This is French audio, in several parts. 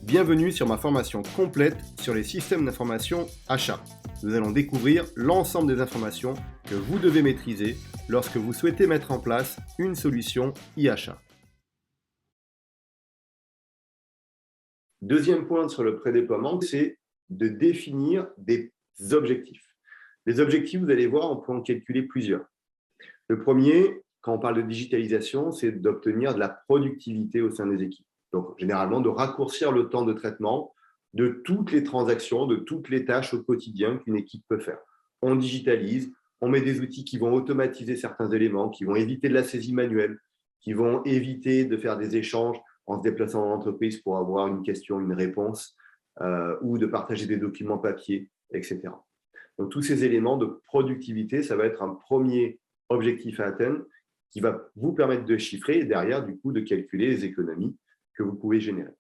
Bienvenue sur ma formation complète sur les systèmes d'information achat. Nous allons découvrir l'ensemble des informations que vous devez maîtriser lorsque vous souhaitez mettre en place une solution e-achat. Deuxième point sur le prédéploiement, c'est de définir des objectifs. Les objectifs, vous allez voir, on peut en calculer plusieurs. Le premier, quand on parle de digitalisation, c'est d'obtenir de la productivité au sein des équipes. Donc, généralement, de raccourcir le temps de traitement de toutes les transactions, de toutes les tâches au quotidien qu'une équipe peut faire. On digitalise, on met des outils qui vont automatiser certains éléments, qui vont éviter de la saisie manuelle, qui vont éviter de faire des échanges en se déplaçant dans l'entreprise pour avoir une question, une réponse, ou de partager des documents papier, etc. Donc, tous ces éléments de productivité, ça va être un premier objectif à atteindre qui va vous permettre de chiffrer et derrière, du coup, de calculer les économies que vous pouvez générer.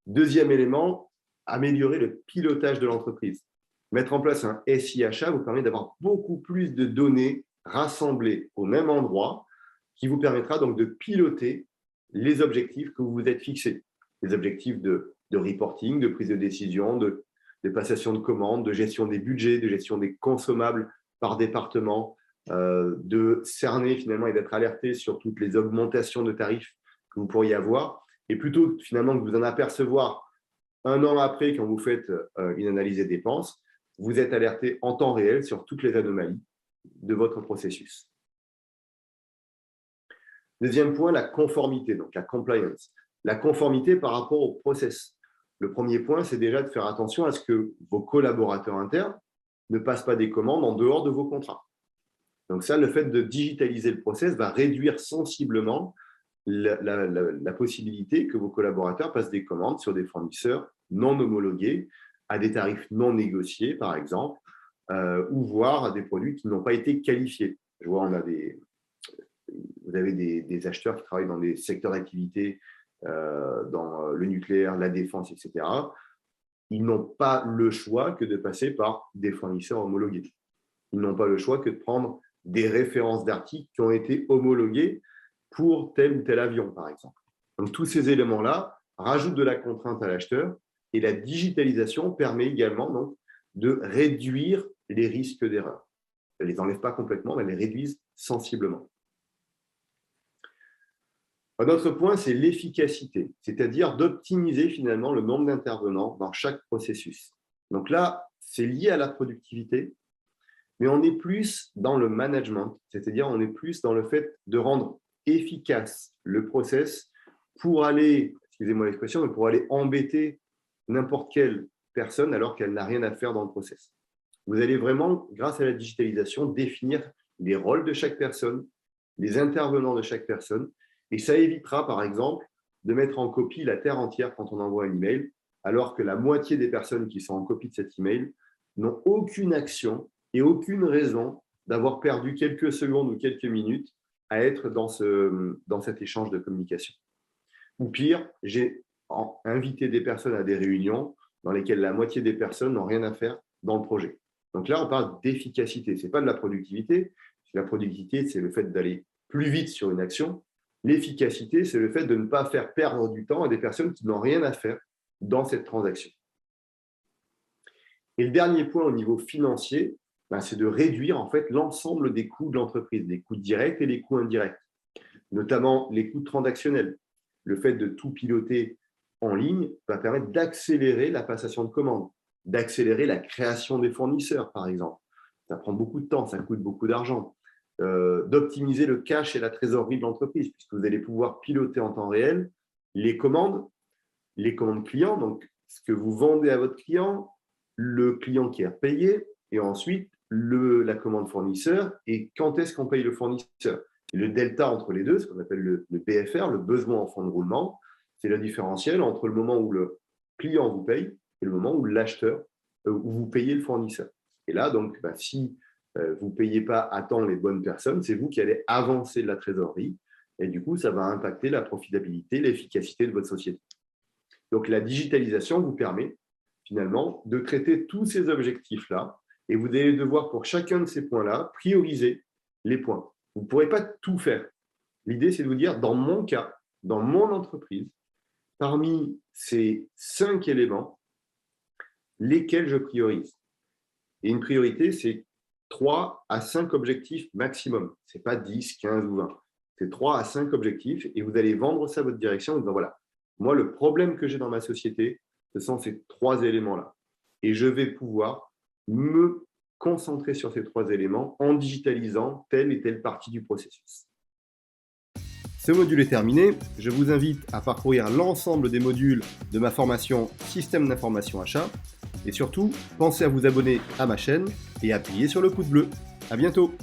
Deuxième élément, améliorer le pilotage de l'entreprise. Mettre en place un SI achat vous permet d'avoir beaucoup plus de données rassemblées au même endroit qui vous permettra donc de piloter les objectifs que vous vous êtes fixés. Les objectifs de reporting, de prise de décision, de passation de commandes, de gestion des budgets, de gestion des consommables par département, de cerner finalement et d'être alerté sur toutes les augmentations de tarifs que vous pourriez avoir, et plutôt finalement que vous en apercevoir un an après quand vous faites une analyse des dépenses, vous êtes alerté en temps réel sur toutes les anomalies de votre processus. Deuxième point, la conformité, donc la compliance. La conformité par rapport au process. Le premier point, c'est déjà de faire attention à ce que vos collaborateurs internes ne passent pas des commandes en dehors de vos contrats. Donc ça, le fait de digitaliser le process va réduire sensiblement la possibilité que vos collaborateurs passent des commandes sur des fournisseurs non homologués, à des tarifs non négociés, par exemple, ou voire à des produits qui n'ont pas été qualifiés. Je vois, vous avez des acheteurs qui travaillent dans des secteurs d'activité, dans le nucléaire, la défense, etc. Ils n'ont pas le choix que de passer par des fournisseurs homologués. Ils n'ont pas le choix que de prendre des références d'articles qui ont été homologués pour tel ou tel avion, par exemple. Donc, tous ces éléments-là rajoutent de la contrainte à l'acheteur et la digitalisation permet également donc, de réduire les risques d'erreur. Elle ne les enlève pas complètement, mais elle les réduit sensiblement. Un autre point, c'est l'efficacité, c'est-à-dire d'optimiser finalement le nombre d'intervenants dans chaque processus. Donc là, c'est lié à la productivité, mais on est plus dans le management, c'est-à-dire on est plus dans le fait de rendre efficace le process pour aller, excusez-moi l'expression, mais pour aller embêter n'importe quelle personne alors qu'elle n'a rien à faire dans le process. Vous allez vraiment, grâce à la digitalisation, définir les rôles de chaque personne, les intervenants de chaque personne, et ça évitera, par exemple, de mettre en copie la terre entière quand on envoie un email, alors que la moitié des personnes qui sont en copie de cet email n'ont aucune action et aucune raison d'avoir perdu quelques secondes ou quelques minutes à être dans cet échange de communication. Ou pire, j'ai invité des personnes à des réunions dans lesquelles la moitié des personnes n'ont rien à faire dans le projet. Donc là, on parle d'efficacité. Ce n'est pas de la productivité. La productivité, c'est le fait d'aller plus vite sur une action. L'efficacité, c'est le fait de ne pas faire perdre du temps à des personnes qui n'ont rien à faire dans cette transaction. Et le dernier point au niveau financier, c'est de réduire en fait l'ensemble des coûts de l'entreprise, les coûts directs et les coûts indirects, notamment les coûts transactionnels. Le fait de tout piloter en ligne va permettre d'accélérer la passation de commandes, d'accélérer la création des fournisseurs, par exemple. Ça prend beaucoup de temps, ça coûte beaucoup d'argent. D'optimiser le cash et la trésorerie de l'entreprise, puisque vous allez pouvoir piloter en temps réel les commandes clients, donc ce que vous vendez à votre client, le client qui a payé, et ensuite la commande fournisseur, et quand est-ce qu'on paye le fournisseur. Et le delta entre les deux, ce qu'on appelle le BFR, le besoin en fonds de roulement, c'est le différentiel entre le moment où le client vous paye et le moment où l'acheteur, où vous payez le fournisseur. Et là, donc, si vous ne payez pas à temps les bonnes personnes, c'est vous qui allez avancer de la trésorerie, et du coup, ça va impacter la profitabilité, l'efficacité de votre société. Donc, la digitalisation vous permet finalement de traiter tous ces objectifs-là, et vous allez devoir, pour chacun de ces points-là, prioriser les points. Vous ne pourrez pas tout faire. L'idée, c'est de vous dire, dans mon cas, dans mon entreprise, parmi ces 5 éléments, lesquels je priorise. Et une priorité, c'est 3 à 5 objectifs maximum. Ce n'est pas 10, 15 ou 20. C'est 3 à 5 objectifs et vous allez vendre ça à votre direction en disant, voilà, moi, le problème que j'ai dans ma société, ce sont ces 3 éléments-là. Et je vais pouvoir me concentrer sur ces 3 éléments en digitalisant telle et telle partie du processus. Ce module est terminé. Je vous invite à parcourir l'ensemble des modules de ma formation Système d'information achat. Et surtout, pensez à vous abonner à ma chaîne et à appuyer sur le pouce bleu. À bientôt!